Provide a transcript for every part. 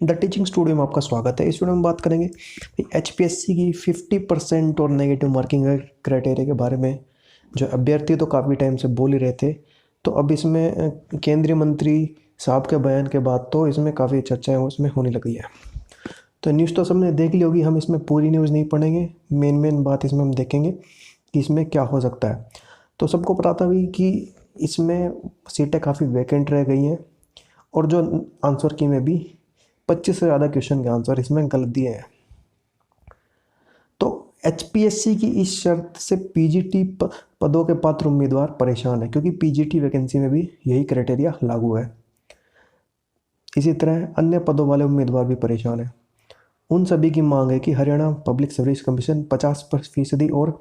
The teaching studio में आपका स्वागत है। इस वीडियो में बात करेंगे एचपीएससी की 50% और नेगेटिव मार्किंग क्राइटेरिया के बारे में। जो अभ्यर्थी तो काफ़ी टाइम से बोल ही रहे थे, तो अब इसमें केंद्रीय मंत्री साहब के बयान के बाद तो इसमें काफ़ी चर्चाएं उसमें होने लगी है। तो न्यूज़ तो सबने देख ली होगी, हम इसमें पूरी न्यूज़ नहीं पढ़ेंगे, मेन बात इसमें हम देखेंगे कि इसमें क्या हो सकता है। तो सबको पता था भी कि इसमें सीटें काफ़ी वैकेंट रह गई हैं और जो आंसर की में भी 25 से ज़्यादा क्वेश्चन के आंसर इसमें गलत दिए हैं। तो एचपीएससी की इस शर्त से पीजीटी पदों के पात्र उम्मीदवार परेशान है, क्योंकि पीजीटी वैकेंसी में भी यही क्राइटेरिया लागू है। इसी तरह अन्य पदों वाले उम्मीदवार भी परेशान हैं। उन सभी की मांग है कि हरियाणा पब्लिक सर्विस कमीशन 50% और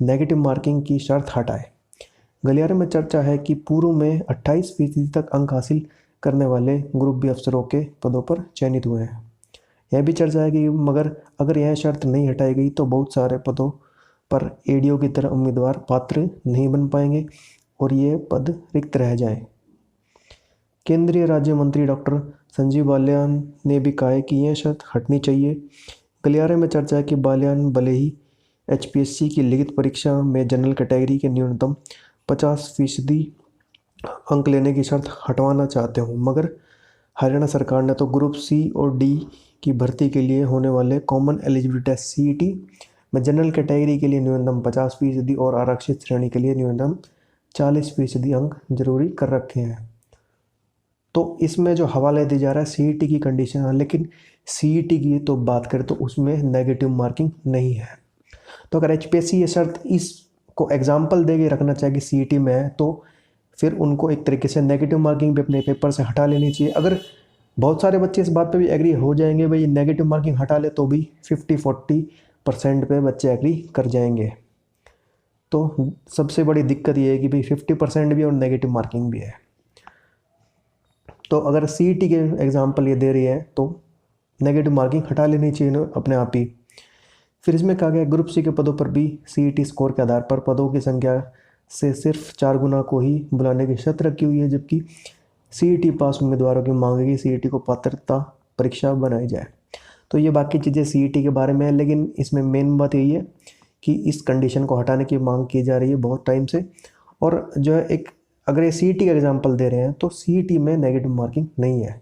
नेगेटिव मार्किंग की शर्त हटाए। गलियारे में चर्चा है कि पूर्व में 28% तक अंक हासिल करने वाले ग्रुप बी अफसरों के पदों पर चयनित हुए हैं। यह भी चर्चा है कि मगर अगर यह शर्त नहीं हटाई गई तो बहुत सारे पदों पर एडीओ की तरह उम्मीदवार पात्र नहीं बन पाएंगे और ये पद रिक्त रह जाएं। केंद्रीय राज्य मंत्री डॉक्टर संजीव बालियान ने भी कहा है कि यह शर्त हटनी चाहिए। गलियारे में चर्चा है कि बालियान भले ही एचपीएससी की लिखित परीक्षा में जनरल कैटेगरी के न्यूनतम 50% अंक लेने की शर्त हटवाना चाहते हूँ, मगर हरियाणा सरकार ने तो ग्रुप सी और डी की भर्ती के लिए होने वाले कॉमन एलिजिबिलिटी टेस्ट सीईटी में जनरल कैटेगरी के लिए न्यूनतम 50% और आरक्षित श्रेणी के लिए न्यूनतम 40% अंक जरूरी कर रखे हैं। तो इसमें जो हवाला दिया जा रहा है सीईटी की कंडीशन है, लेकिन सीईटी की तो बात करें तो उसमें नेगेटिव मार्किंग नहीं है। तो अगर एचपीएससी ये शर्त इसको एग्जाम्पल दे के रखना चाहे कि सीईटी में है, तो फिर उनको एक तरीके से नेगेटिव मार्किंग भी अपने पेपर से हटा लेनी चाहिए। अगर बहुत सारे बच्चे इस बात पे भी एग्री हो जाएंगे भाई नेगेटिव मार्किंग हटा ले, तो भी 50-40% पे बच्चे एग्री कर जाएंगे। तो सबसे बड़ी दिक्कत ये है कि भाई 50% भी और नेगेटिव मार्किंग भी है। तो अगर सीईटी के एग्जाम्पल ये दे रही है तो नेगेटिव मार्किंग हटा लेनी चाहिए ना अपने आप ही। फिर इसमें कहा गया ग्रुप सी के पदों पर भी सीईटी स्कोर के आधार पर पदों की संख्या से सिर्फ 4 गुना को ही बुलाने की शर्त रखी हुई है, जबकि सीईटी पास उम्मीदवारों की मांग है कि सीईटी को पात्रता परीक्षा बनाई जाए। तो ये बाकी चीज़ें सीईटी के बारे में है, लेकिन इसमें मेन बात यही है कि इस कंडीशन को हटाने की मांग की जा रही है बहुत टाइम से। और जो है एक अगर ये सीईटी का एग्जाम्पल दे रहे हैं तो सीईटी में नेगेटिव मार्किंग नहीं है।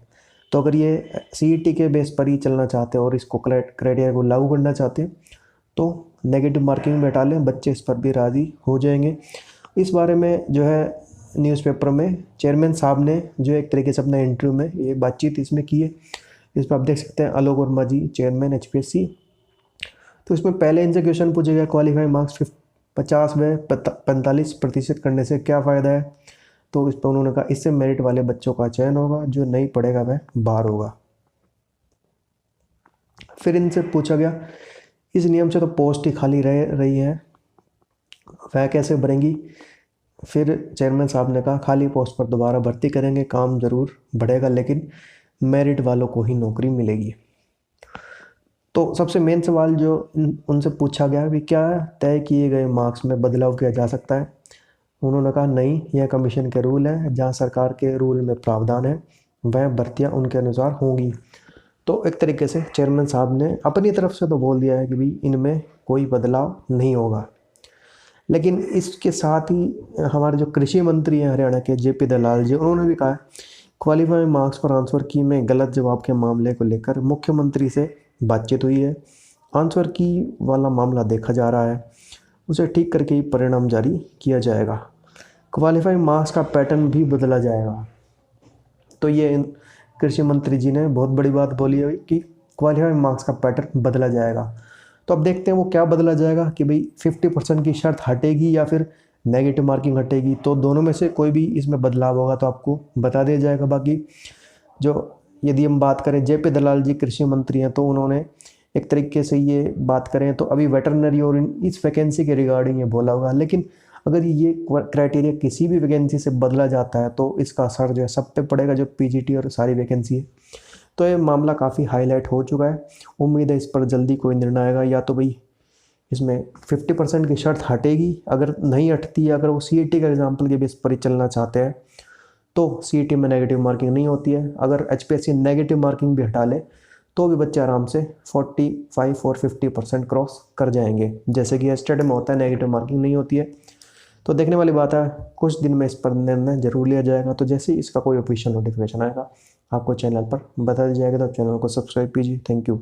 तो अगर ये सीईटी के बेस पर ही चलना चाहते हैं और इसको क्राइटेरिया को लागू करना चाहते हैं तो नेगेटिव मार्किंग में हटा लें, बच्चे इस पर भी राज़ी हो जाएंगे। इस बारे में जो है न्यूज़पेपर में चेयरमैन साहब ने जो एक तरीके से अपने इंटरव्यू में ये बातचीत इसमें की है। इस पर आप देख सकते हैं आलोक वर्मा जी, चेयरमैन एचपीएससी। तो इसमें पहले इनसे क्वेश्चन पूछे गया क्वालिफाइंग मार्क्स 50 व 45% करने से क्या फ़ायदा है। तो इस पर उन्होंने कहा इससे मेरिट वाले बच्चों का चयन होगा, जो नहीं पढ़ेगा वह बाहर होगा। फिर इनसे पूछा गया इस नियम से तो पोस्ट ही खाली रह रही है, वह कैसे भरेंगी। फिर चेयरमैन साहब ने कहा खाली पोस्ट पर दोबारा भर्ती करेंगे, काम ज़रूर बढ़ेगा लेकिन मेरिट वालों को ही नौकरी मिलेगी। तो सबसे मेन सवाल जो उनसे पूछा गया कि क्या तय किए गए मार्क्स में बदलाव किया जा सकता है। उन्होंने कहा नहीं, यह कमीशन के रूल है, जहां सरकार के रूल में प्रावधान है वह भर्तियां उनके अनुसार होंगी। तो एक तरीके से चेयरमैन साहब ने अपनी तरफ से तो बोल दिया है कि भाई इनमें कोई बदलाव नहीं होगा। लेकिन इसके साथ ही हमारे जो कृषि मंत्री हैं हरियाणा के जेपी दलाल जी, उन्होंने भी कहा क्वालिफाइंग मार्क्स पर आंसर की में गलत जवाब के मामले को लेकर मुख्यमंत्री से बातचीत हुई है। आंसर की वाला मामला देखा जा रहा है, उसे ठीक करके ही परिणाम जारी किया जाएगा। क्वालिफाइंग मार्क्स का पैटर्न भी बदला जाएगा। तो ये कृषि मंत्री जी ने बहुत बड़ी बात बोली है कि क्वालिफाइंग मार्क्स का पैटर्न बदला जाएगा। तो अब देखते हैं वो क्या बदला जाएगा कि भाई 50% की शर्त हटेगी या फिर नेगेटिव मार्किंग हटेगी। तो दोनों में से कोई भी इसमें बदलाव होगा तो आपको बता दिया जाएगा। बाकी जो यदि हम बात करें जेपी दलाल जी कृषि मंत्री हैं, तो उन्होंने एक तरीके से ये बात करें तो अभी वेटरनरी और इस वैकेंसी के रिगार्डिंग ये बोला होगा, लेकिन अगर ये क्राइटेरिया किसी भी वैकेंसी से बदला जाता है तो इसका असर जो है सब पे पड़ेगा, जो पीजीटी और सारी वैकेंसी है। तो ये मामला काफ़ी हाईलाइट हो चुका है। उम्मीद है इस पर जल्दी कोई निर्णय आएगा, या तो भाई इसमें 50% की शर्त हटेगी, अगर नहीं हटती है, अगर वो सीईटी का एग्जाम्पल के बेस पर ही चलना चाहते हैं तो सीईटी में नेगेटिव मार्किंग नहीं होती है। अगर एचपीएससी नेगेटिव मार्किंग भी हटा ले तो भी बच्चे आराम से 45 और 50% क्रॉस कर जाएंगे। जैसे कि एस्टेट में होता है, नेगेटिव मार्किंग नहीं होती है। तो देखने वाली बात है, कुछ दिन में इस पर निर्णय जरूर लिया जाएगा। तो जैसे ही इसका कोई ऑफिशियल नोटिफिकेशन आएगा आपको चैनल पर बता दिया जाएगा। तो चैनल को सब्सक्राइब कीजिए। Thank you.